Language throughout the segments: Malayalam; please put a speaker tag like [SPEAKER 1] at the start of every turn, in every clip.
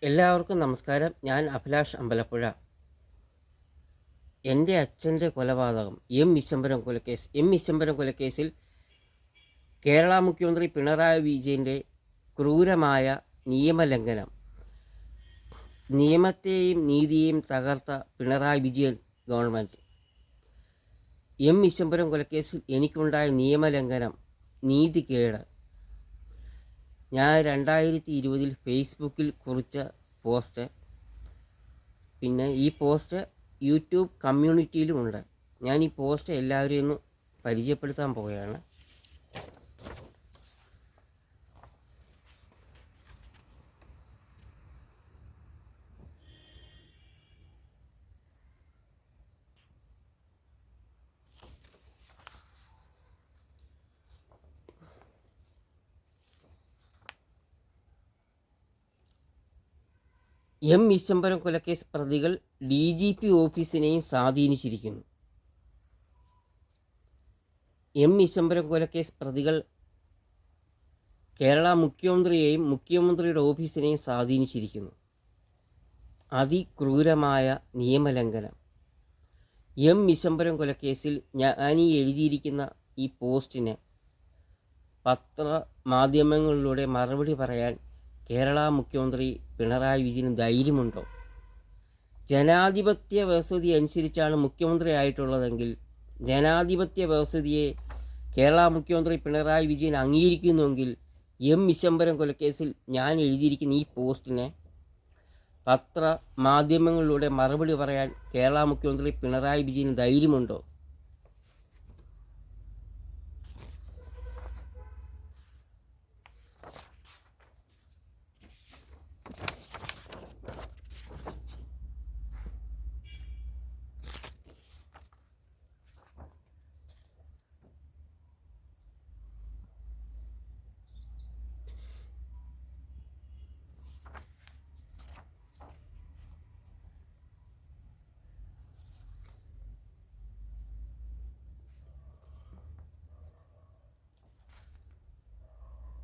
[SPEAKER 1] എല്ലാവർക്കും നമസ്കാരം. ഞാൻ അഭിലാഷ് അമ്പലപ്പുഴ. എൻ്റെ അച്ഛൻ്റെ കൊലപാതകം എം വിശ്വംഭരം കൊലക്കേസിൽ കേരള മുഖ്യമന്ത്രി പിണറായി വിജയൻ്റെ ക്രൂരമായ നിയമലംഘനം, നിയമത്തെയും നീതിയെയും തകർത്ത പിണറായി വിജയൻ ഗവൺമെൻറ്. എം വിശ്വംഭരം കൊലക്കേസിൽ എനിക്കുണ്ടായ നിയമലംഘനം, നീതികേട് ഞാൻ 2020 ഫേസ്ബുക്കിൽ കുറിച്ച പോസ്റ്റ്, പിന്നെ ഈ പോസ്റ്റ് യൂട്യൂബ് കമ്മ്യൂണിറ്റിയിലുമുണ്ട്. ഞാൻ ഈ പോസ്റ്റ് എല്ലാവരെയും ഒന്ന് പരിചയപ്പെടുത്താൻ പോവുകയാണ്. എം വിശ്വംഭരം കൊലക്കേസ് പ്രതികൾ DGP ഓഫീസിനെയും സ്വാധീനിച്ചിരിക്കുന്നു. എം വിശ്വംഭരം കൊലക്കേസ് പ്രതികൾ കേരള മുഖ്യമന്ത്രിയെയും മുഖ്യമന്ത്രിയുടെ ഓഫീസിനെയും സ്വാധീനിച്ചിരിക്കുന്നു. അതിക്രൂരമായ നിയമലംഘനം. എം വിശ്വംഭരം കൊലക്കേസിൽ ഞാൻ എഴുതിയിരിക്കുന്ന ഈ പോസ്റ്റിന് പത്രമാധ്യമങ്ങളിലൂടെ മറുപടി പറയാൻ കേരള മുഖ്യമന്ത്രി പിണറായി വിജയന് ധൈര്യമുണ്ടോ? ജനാധിപത്യ വ്യവസ്ഥിതി അനുസരിച്ചാണ് മുഖ്യമന്ത്രി ആയിട്ടുള്ളതെങ്കിൽ ജനാധിപത്യ വ്യവസ്ഥിതിയെ കേരള മുഖ്യമന്ത്രി പിണറായി വിജയൻ അംഗീകരിക്കുന്നുവെങ്കിൽ എം വിശ്വംഭരം കൊലക്കേസിൽ ഞാൻ എഴുതിയിരിക്കുന്ന ഈ പോസ്റ്റിന് പത്രമാധ്യമങ്ങളിലൂടെ മറുപടി പറയാൻ കേരള മുഖ്യമന്ത്രി പിണറായി വിജയന് ധൈര്യമുണ്ടോ?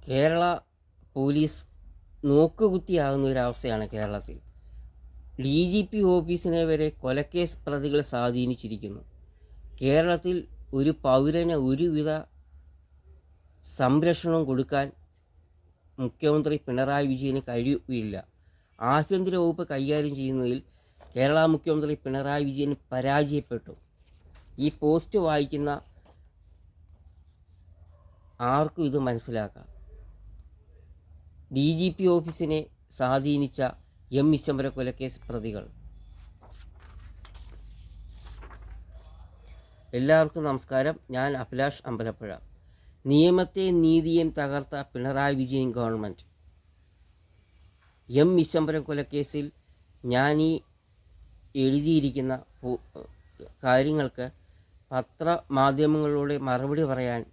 [SPEAKER 1] കേരള പോലീസ് നോക്കുകുത്തിയാകുന്ന ഒരവസ്ഥയാണ് കേരളത്തിൽ. DGP ഓഫീസിനെ വരെ കൊലക്കേസ് പ്രതികൾ സ്വാധീനിച്ചിരിക്കുന്നു. കേരളത്തിൽ ഒരു പൗരന് ഒരുവിധ സംരക്ഷണവും കൊടുക്കാൻ മുഖ്യമന്ത്രി പിണറായി വിജയന് കഴിയില്ല. ആഭ്യന്തര വകുപ്പ് കൈകാര്യം ചെയ്യുന്നതിൽ കേരള മുഖ്യമന്ത്രി പിണറായി വിജയൻ പരാജയപ്പെട്ടു. ഈ പോസ്റ്റ് വായിക്കുന്ന ആർക്കും ഇത് മനസ്സിലാക്കാം. DGP ഓഫീസിനെ സ്വാധീനിച്ച എം വിശ്വംഭരം കൊലക്കേസ് പ്രതികൾ. എല്ലാവർക്കും നമസ്കാരം. ഞാൻ അഭിലാഷ് അമ്പലപ്പുഴ. നിയമത്തെയും നീതിയെയും തകർത്ത പിണറായി വിജയൻ ഗവൺമെൻറ്. എം വിശ്വംഭരം കൊലക്കേസിൽ ഞാൻ ഈ എഴുതിയിരിക്കുന്ന കാര്യങ്ങൾക്ക് പത്രമാധ്യമങ്ങളിലൂടെ മറുപടി പറയാൻ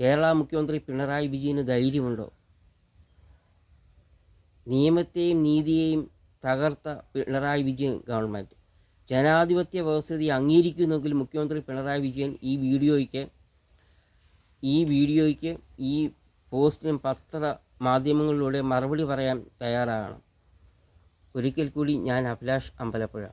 [SPEAKER 1] കേരള മുഖ്യമന്ത്രി പിണറായി വിജയന് ധൈര്യമുണ്ടോ? നിയമത്തെയും നീതിയെയും തകർത്ത പിണറായി വിജയൻ ഗവൺമെൻറ്. ജനാധിപത്യ വ്യവസ്ഥിതി അംഗീകരിക്കുന്നെങ്കിൽ മുഖ്യമന്ത്രി പിണറായി വിജയൻ ഈ വീഡിയോയ്ക്ക് ഈ പോസ്റ്റിനും പത്രമാധ്യമങ്ങളിലൂടെ മറുപടി പറയാൻ തയ്യാറാകണം. ഒരിക്കൽ കൂടി ഞാൻ അഭിലാഷ് അമ്പലപ്പുഴ.